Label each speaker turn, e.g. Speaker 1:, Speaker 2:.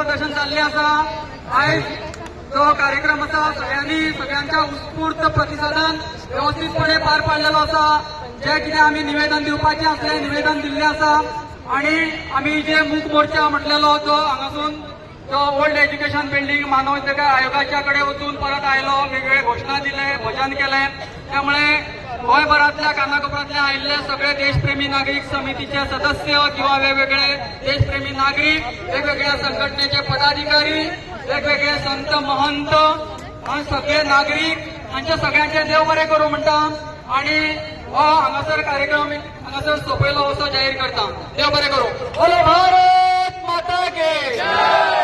Speaker 1: प्रदर्शन चालले असा आयज जो कार्यक्रम असा सगळ्यांच्या उत्स्फूर्त प्रतिसादान व्यवस्थितपणे पार पाडलेलो असा। जे कितें आमी निवेदन दिवपाचें आसलें निवेदन दिल्लें आसा आणि आमी जे मूक मोर्चा म्हटलेलो तो हांगासून जो ओल्ड एज्युकेशन बिल्डिंग मानव अधिकार आयोगाच्या कडे वचून परत आयलो, वेगवेगळे घोषणा दिले, भजन केले। त्यामुळे गोंयभरातल्या कानाकोपऱ्यातले आयिल्ले सगळे देशप्रेमी नागरिक समितीचे सदस्य किंवा वेगवेगळे देशप्रेमी नागरिक, वेगवेगळ्या संघटनेचे पदाधिकारी, वेगवेगळे संत महंत आणि सगळे नागरिक हांचे सगळ्यांचे देव बरें करूं म्हणटा आणि हो हांगासर कार्यक्रम हांगासर सोंपयलो असो जाहीर करता। देव बरें करूं। बोलो भारत माता के जय।